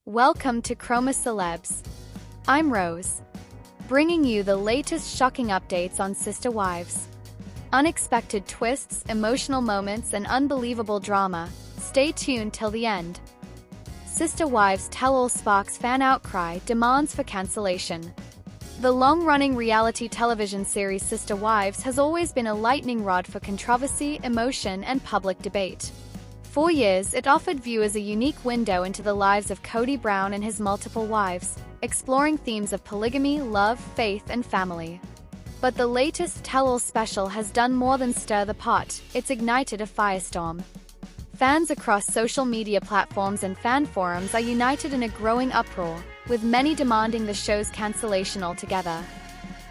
Welcome to Chroma Celebs. I'm Rose, bringing you the latest shocking updates on Sister Wives. Unexpected twists, emotional moments, and unbelievable drama. Stay tuned till the end. Sister Wives tell-all sparks fan outcry, demands for cancellation. The long-running reality television series Sister Wives has always been a lightning rod for controversy, emotion, and public debate. For years, it offered viewers a unique window into the lives of Kody Brown and his multiple wives, exploring themes of polygamy, love, faith, and family. But the latest tell-all special has done more than stir the pot, it's ignited a firestorm. Fans across social media platforms and fan forums are united in a growing uproar, with many demanding the show's cancellation altogether.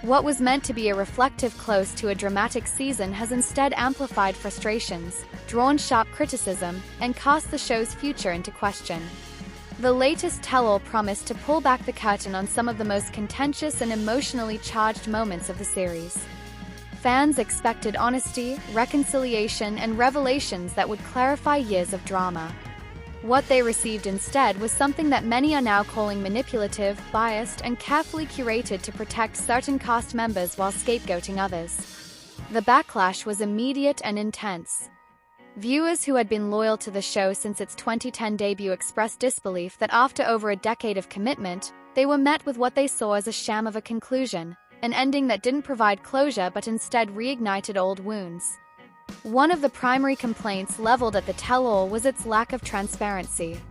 What was meant to be a reflective close to a dramatic season has instead amplified frustrations, drawn sharp criticism, and cast the show's future into question. The latest tell-all promised to pull back the curtain on some of the most contentious and emotionally charged moments of the series. Fans expected honesty, reconciliation, and revelations that would clarify years of drama. What they received instead was something that many are now calling manipulative, biased, and carefully curated to protect certain cast members while scapegoating others. The backlash was immediate and intense. Viewers who had been loyal to the show since its 2010 debut expressed disbelief that after over a decade of commitment, they were met with what they saw as a sham of a conclusion, an ending that didn't provide closure but instead reignited old wounds. One of the primary complaints leveled at the tell-all was its lack of transparency.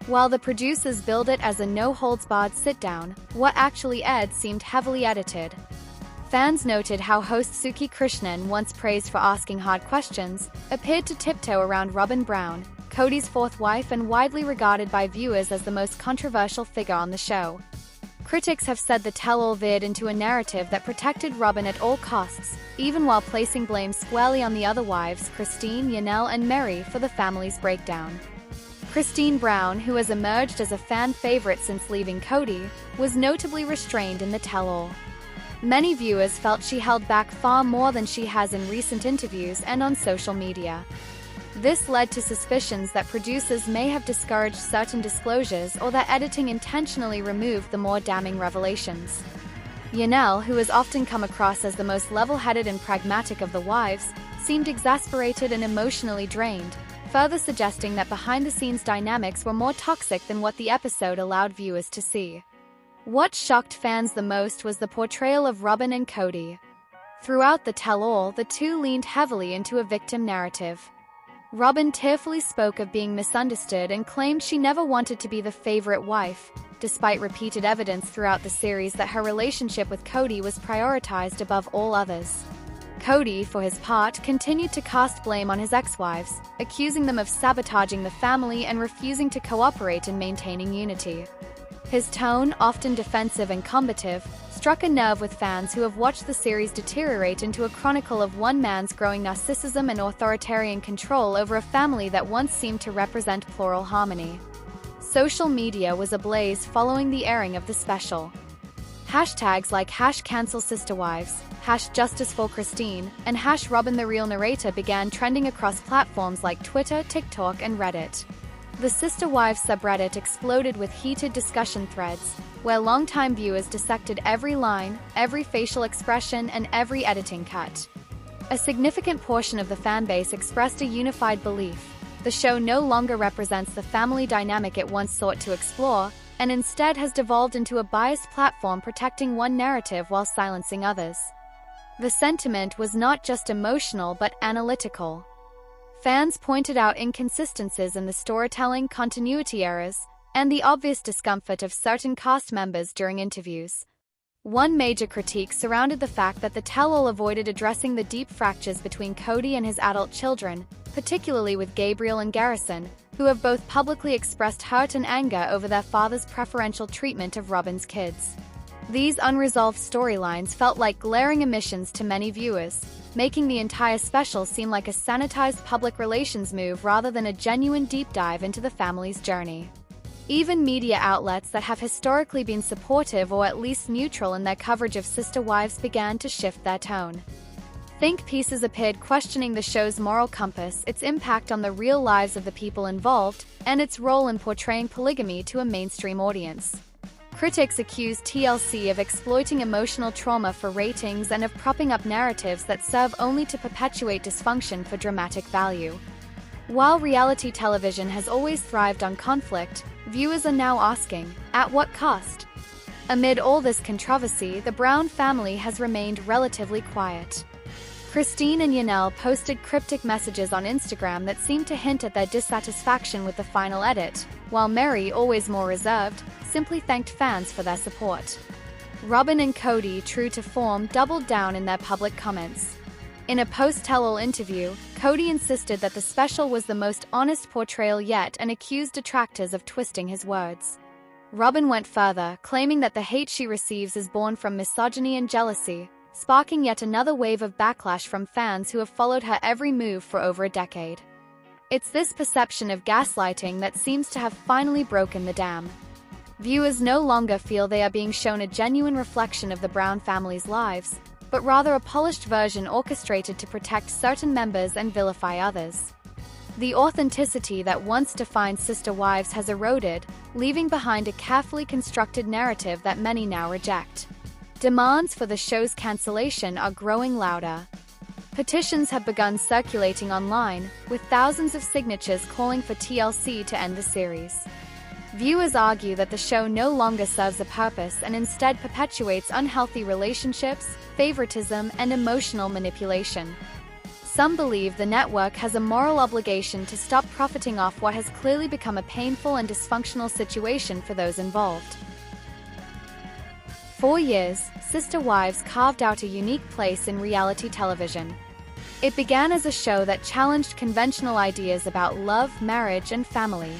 While the producers billed it as a no-holds-barred sit-down, what actually aired seemed heavily edited. Fans noted how host Suki Krishnan, once praised for asking hard questions, appeared to tiptoe around Robin Brown, Kody's fourth wife and widely regarded by viewers as the most controversial figure on the show. Critics have said the tell-all veered into a narrative that protected Robin at all costs, even while placing blame squarely on the other wives, Christine, Yanel, and Mary, for the family's breakdown. Christine Brown, who has emerged as a fan favorite since leaving Kody, was notably restrained in the tell-all. Many viewers felt she held back far more than she has in recent interviews and on social media. This led to suspicions that producers may have discouraged certain disclosures or that editing intentionally removed the more damning revelations. Yanel, who has often come across as the most level-headed and pragmatic of the wives, seemed exasperated and emotionally drained, further suggesting that behind-the-scenes dynamics were more toxic than what the episode allowed viewers to see. What shocked fans the most was the portrayal of Robin and Kody. Throughout the tell-all, the two leaned heavily into a victim narrative. Robin tearfully spoke of being misunderstood and claimed she never wanted to be the favorite wife, despite repeated evidence throughout the series that her relationship with Kody was prioritized above all others. Kody, for his part, continued to cast blame on his ex-wives, accusing them of sabotaging the family and refusing to cooperate in maintaining unity. His tone, often defensive and combative, struck a nerve with fans who have watched the series deteriorate into a chronicle of one man's growing narcissism and authoritarian control over a family that once seemed to represent plural harmony. Social media was ablaze following the airing of the special. Hashtags like #CancelSisterWives, #JusticeForChristine, and #RobinTheRealNarrator began trending across platforms like Twitter, TikTok, and Reddit. The Sister Wives subreddit exploded with heated discussion threads, where longtime viewers dissected every line, every facial expression, and every editing cut. A significant portion of the fanbase expressed a unified belief: the show no longer represents the family dynamic it once sought to explore, and instead has devolved into a biased platform protecting one narrative while silencing others. The sentiment was not just emotional but analytical. Fans pointed out inconsistencies in the storytelling, continuity errors, and the obvious discomfort of certain cast members during interviews. One major critique surrounded the fact that the tell-all avoided addressing the deep fractures between Kody and his adult children, particularly with Gabriel and Garrison, who have both publicly expressed hurt and anger over their father's preferential treatment of Robin's kids. These unresolved storylines felt like glaring omissions to many viewers, making the entire special seem like a sanitized public relations move rather than a genuine deep dive into the family's journey. Even media outlets that have historically been supportive or at least neutral in their coverage of Sister Wives began to shift their tone. Think pieces appeared questioning the show's moral compass, its impact on the real lives of the people involved, and its role in portraying polygamy to a mainstream audience. Critics accused TLC of exploiting emotional trauma for ratings and of propping up narratives that serve only to perpetuate dysfunction for dramatic value. While reality television has always thrived on conflict, viewers are now asking, at what cost? Amid all this controversy, the Brown family has remained relatively quiet. Christine and Yanel posted cryptic messages on Instagram that seemed to hint at their dissatisfaction with the final edit, while Mary, always more reserved, simply thanked fans for their support. Robin and Kody, true to form, doubled down in their public comments. In a post-tell-all interview, Kody insisted that the special was the most honest portrayal yet and accused detractors of twisting his words. Robin went further, claiming that the hate she receives is born from misogyny and jealousy, sparking yet another wave of backlash from fans who have followed her every move for over a decade. It's this perception of gaslighting that seems to have finally broken the dam. Viewers no longer feel they are being shown a genuine reflection of the Brown family's lives, but rather a polished version orchestrated to protect certain members and vilify others. The authenticity that once defined Sister Wives has eroded, leaving behind a carefully constructed narrative that many now reject. Demands for the show's cancellation are growing louder. Petitions have begun circulating online, with thousands of signatures calling for TLC to end the series. Viewers argue that the show no longer serves a purpose and instead perpetuates unhealthy relationships, favoritism, and emotional manipulation. Some believe the network has a moral obligation to stop profiting off what has clearly become a painful and dysfunctional situation for those involved. For years, Sister Wives carved out a unique place in reality television. It began as a show that challenged conventional ideas about love, marriage, and family.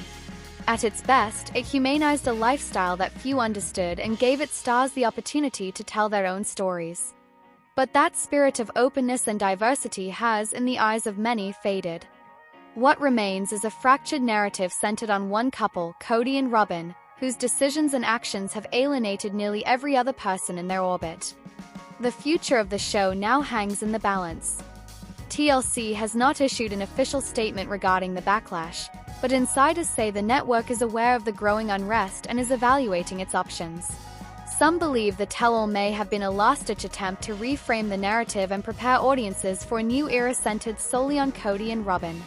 At its best, it humanized a lifestyle that few understood and gave its stars the opportunity to tell their own stories. But that spirit of openness and diversity has, in the eyes of many, faded. What remains is a fractured narrative centered on one couple, Kody and Robin, whose decisions and actions have alienated nearly every other person in their orbit. The future of the show now hangs in the balance. TLC has not issued an official statement regarding the backlash, but insiders say the network is aware of the growing unrest and is evaluating its options. Some believe the tell-all may have been a last-ditch attempt to reframe the narrative and prepare audiences for a new era centered solely on Kody and Robin.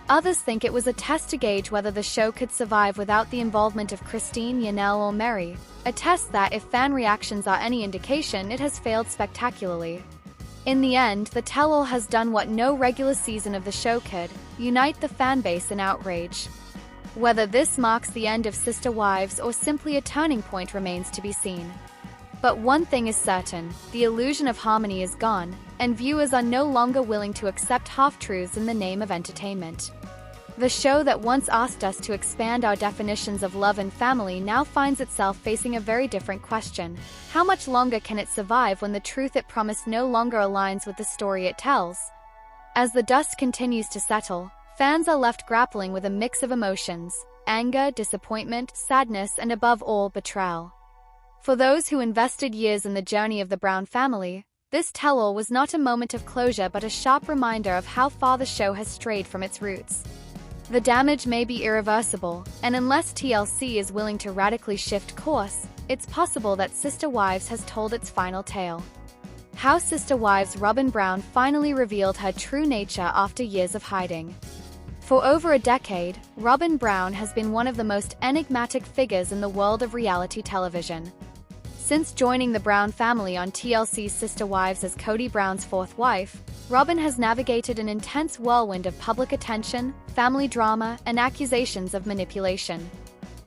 Others think it was a test to gauge whether the show could survive without the involvement of Christine, Yanel, or Mary, a test that, if fan reactions are any indication, it has failed spectacularly. In the end, the tell-all has done what no regular season of the show could: unite the fan base in outrage. Whether this marks the end of Sister Wives or simply a turning point remains to be seen. But one thing is certain: the illusion of harmony is gone, and viewers are no longer willing to accept half-truths in the name of entertainment. The show that once asked us to expand our definitions of love and family now finds itself facing a very different question. How much longer can it survive when the truth it promised no longer aligns with the story it tells? As the dust continues to settle, fans are left grappling with a mix of emotions: anger, disappointment, sadness, and above all, betrayal. For those who invested years in the journey of the Brown family, this tell-all was not a moment of closure but a sharp reminder of how far the show has strayed from its roots. The damage may be irreversible, and unless TLC is willing to radically shift course, it's possible that Sister Wives has told its final tale. How Sister Wives Robin Brown finally revealed her true nature after years of hiding. For over a decade, Robin Brown has been one of the most enigmatic figures in the world of reality television. Since joining the Brown family on TLC's Sister Wives as Kody Brown's fourth wife, Robin has navigated an intense whirlwind of public attention, family drama, and accusations of manipulation.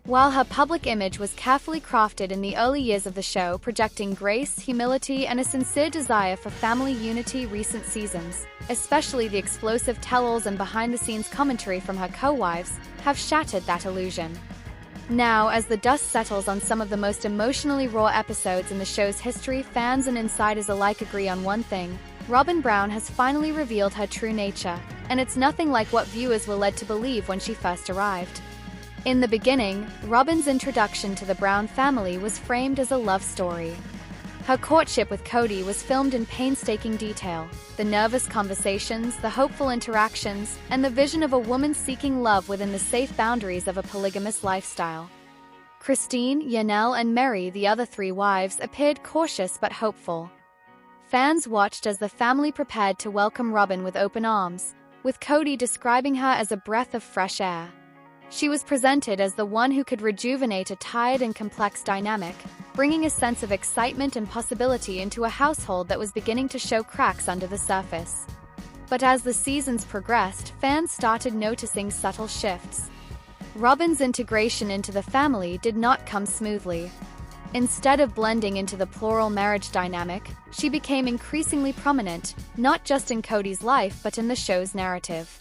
While her public image was carefully crafted in the early years of the show, projecting grace, humility, and a sincere desire for family unity, recent seasons, especially the explosive tell-alls and behind-the-scenes commentary from her co-wives, have shattered that illusion. Now, as the dust settles on some of the most emotionally raw episodes in the show's history, fans and insiders alike agree on one thing: Robin Brown has finally revealed her true nature, and it's nothing like what viewers were led to believe when she first arrived. In the beginning, Robin's introduction to the Brown family was framed as a love story. Her courtship with Kody was filmed in painstaking detail. The nervous conversations, the hopeful interactions, and the vision of a woman seeking love within the safe boundaries of a polygamous lifestyle. Christine, Yanel, and Meri, the other three wives, appeared cautious but hopeful. Fans watched as the family prepared to welcome Robyn with open arms, with Kody describing her as a breath of fresh air. She was presented as the one who could rejuvenate a tired and complex dynamic, bringing a sense of excitement and possibility into a household that was beginning to show cracks under the surface. But as the seasons progressed, fans started noticing subtle shifts. Robyn's integration into the family did not come smoothly. Instead of blending into the plural marriage dynamic, she became increasingly prominent, not just in Kody's life but in the show's narrative.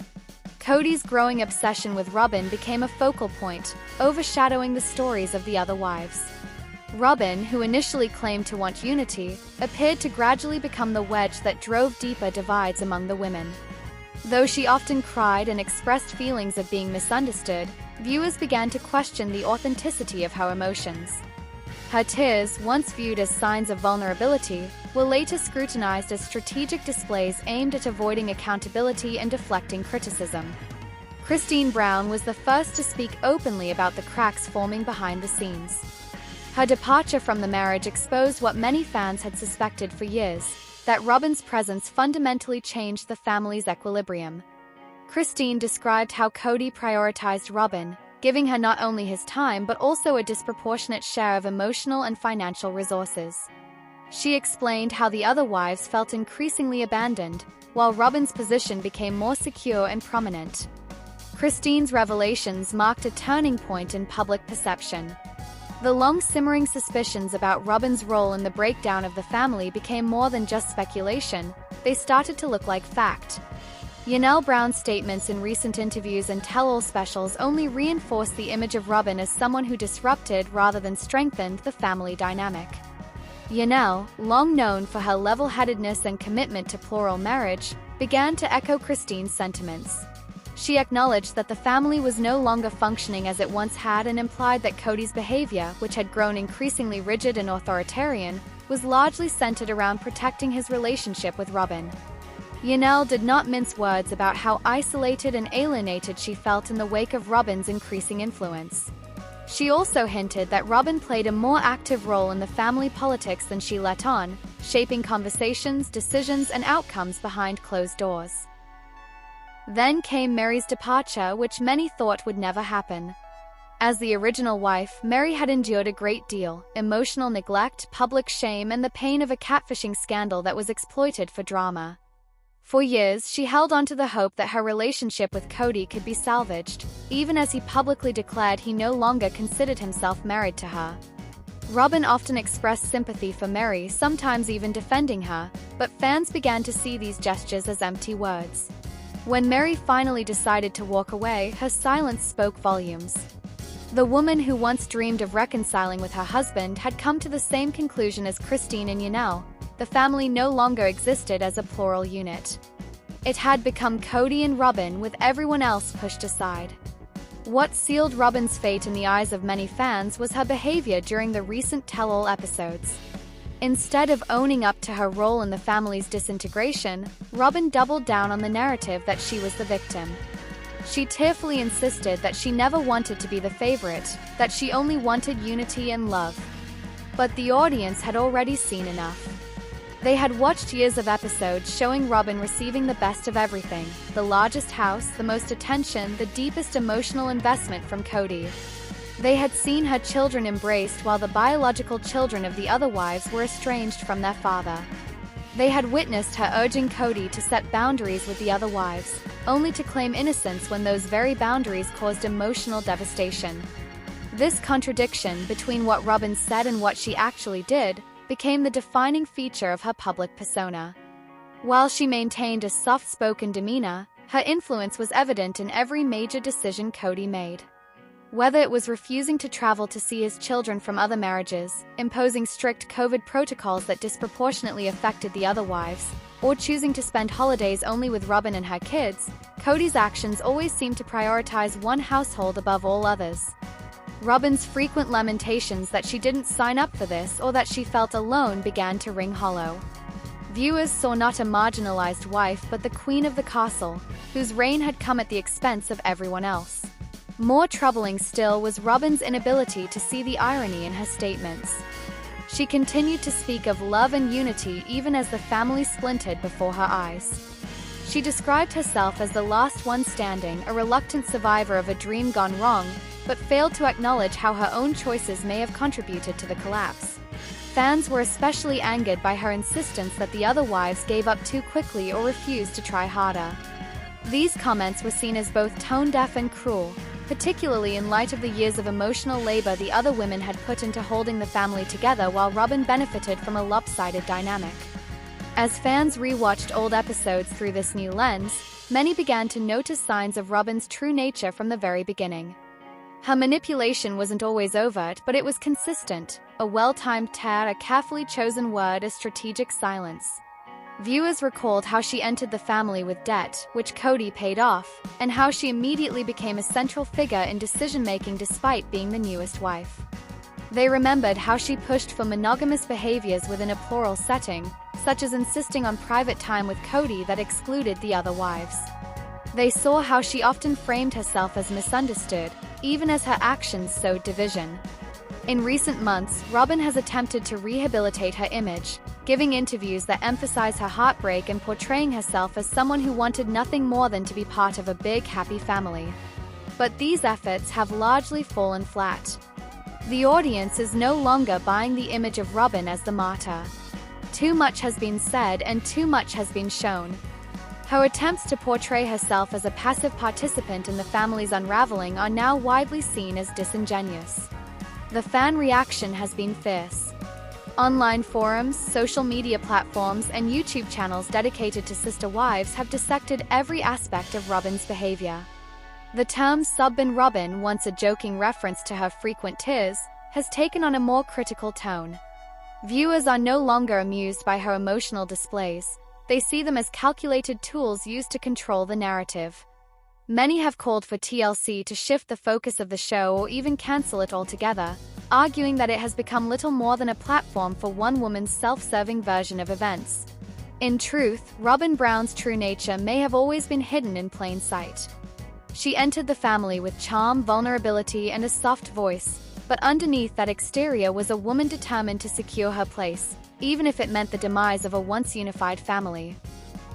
Kody's growing obsession with Robyn became a focal point, overshadowing the stories of the other wives. Robyn, who initially claimed to want unity, appeared to gradually become the wedge that drove deeper divides among the women. Though she often cried and expressed feelings of being misunderstood, viewers began to question the authenticity of her emotions. Her tears, once viewed as signs of vulnerability, were later scrutinized as strategic displays aimed at avoiding accountability and deflecting criticism. Christine Brown was the first to speak openly about the cracks forming behind the scenes. Her departure from the marriage exposed what many fans had suspected for years, that Robyn's presence fundamentally changed the family's equilibrium. Christine described how Kody prioritized Robyn, giving her not only his time but also a disproportionate share of emotional and financial resources. She explained how the other wives felt increasingly abandoned, while Robyn's position became more secure and prominent. Christine's revelations marked a turning point in public perception. The long-simmering suspicions about Robyn's role in the breakdown of the family became more than just speculation, they started to look like fact. Yanel Brown's statements in recent interviews and tell-all specials only reinforced the image of Robyn as someone who disrupted rather than strengthened the family dynamic. Yanel, long known for her level-headedness and commitment to plural marriage, began to echo Christine's sentiments. She acknowledged that the family was no longer functioning as it once had and implied that Kody's behavior, which had grown increasingly rigid and authoritarian, was largely centered around protecting his relationship with Robyn. Yanel did not mince words about how isolated and alienated she felt in the wake of Robyn's increasing influence. She also hinted that Robyn played a more active role in the family politics than she let on, shaping conversations, decisions, and outcomes behind closed doors. Then came Meri's departure, which many thought would never happen. As the original wife, Meri had endured a great deal: emotional neglect, public shame, and the pain of a catfishing scandal that was exploited for drama. For years, she held on to the hope that her relationship with Kody could be salvaged, even as he publicly declared he no longer considered himself married to her. Robyn often expressed sympathy for Meri, sometimes even defending her, but fans began to see these gestures as empty words. When Meri finally decided to walk away, her silence spoke volumes. The woman who once dreamed of reconciling with her husband had come to the same conclusion as Christine and Yanel. The family no longer existed as a plural unit. It had become Kody and Robyn, with everyone else pushed aside. What sealed Robyn's fate in the eyes of many fans was her behavior during the recent tell-all episodes. Instead of owning up to her role in the family's disintegration, Robyn doubled down on the narrative that she was the victim. She tearfully insisted that she never wanted to be the favorite, that she only wanted unity and love. But the audience had already seen enough. They had watched years of episodes showing Robyn receiving the best of everything: the largest house, the most attention, the deepest emotional investment from Kody. They had seen her children embraced while the biological children of the other wives were estranged from their father. They had witnessed her urging Kody to set boundaries with the other wives, only to claim innocence when those very boundaries caused emotional devastation. This contradiction between what Robyn said and what she actually did became the defining feature of her public persona. While she maintained a soft-spoken demeanor, her influence was evident in every major decision Kody made. Whether it was refusing to travel to see his children from other marriages, imposing strict COVID protocols that disproportionately affected the other wives, or choosing to spend holidays only with Robyn and her kids, Kody's actions always seemed to prioritize one household above all others. Robin's frequent lamentations that she didn't sign up for this or that she felt alone began to ring hollow. Viewers saw not a marginalized wife but the queen of the castle, whose reign had come at the expense of everyone else. More troubling still was Robin's inability to see the irony in her statements. She continued to speak of love and unity even as the family splintered before her eyes. She described herself as the last one standing, a reluctant survivor of a dream gone wrong, but failed to acknowledge how her own choices may have contributed to the collapse. Fans were especially angered by her insistence that the other wives gave up too quickly or refused to try harder. These comments were seen as both tone-deaf and cruel, particularly in light of the years of emotional labor the other women had put into holding the family together while Robin benefited from a lopsided dynamic. As fans rewatched old episodes through this new lens, many began to notice signs of Robin's true nature from the very beginning. Her manipulation wasn't always overt, but it was consistent, a well-timed tear, a carefully chosen word, a strategic silence. Viewers recalled how she entered the family with debt, which Kody paid off, and how she immediately became a central figure in decision-making despite being the newest wife. They remembered how she pushed for monogamous behaviors within a plural setting, such as insisting on private time with Kody that excluded the other wives. They saw how she often framed herself as misunderstood, even as her actions sowed division. In recent months, Robin has attempted to rehabilitate her image, giving interviews that emphasize her heartbreak and portraying herself as someone who wanted nothing more than to be part of a big, happy family. But these efforts have largely fallen flat. The audience is no longer buying the image of Robin as the martyr. Too much has been said and too much has been shown. Her attempts to portray herself as a passive participant in the family's unraveling are now widely seen as disingenuous. The fan reaction has been fierce. Online forums, social media platforms, and YouTube channels dedicated to sister wives have dissected every aspect of Robin's behavior. The term "Subbin' Robin," once a joking reference to her frequent tears, has taken on a more critical tone. Viewers are no longer amused by her emotional displays. They see them as calculated tools used to control the narrative. Many have called for TLC to shift the focus of the show or even cancel it altogether, arguing that it has become little more than a platform for one woman's self-serving version of events. In truth, Robin Brown's true nature may have always been hidden in plain sight. She entered the family with charm, vulnerability, and a soft voice, but underneath that exterior was a woman determined to secure her place, even if it meant the demise of a once unified family.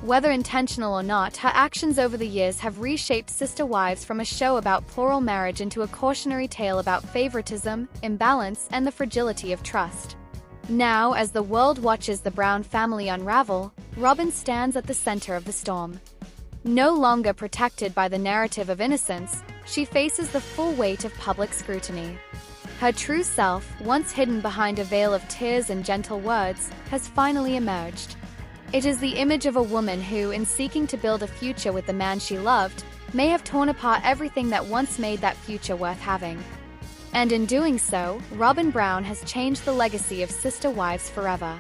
Whether intentional or not, her actions over the years have reshaped Sister Wives from a show about plural marriage into a cautionary tale about favoritism, imbalance, and the fragility of trust. Now, as the world watches the Brown family unravel, Robin stands at the center of the storm. No longer protected by the narrative of innocence, she faces the full weight of public scrutiny. Her true self, once hidden behind a veil of tears and gentle words, has finally emerged. It is the image of a woman who, in seeking to build a future with the man she loved, may have torn apart everything that once made that future worth having. And in doing so, Robin Brown has changed the legacy of Sister Wives forever.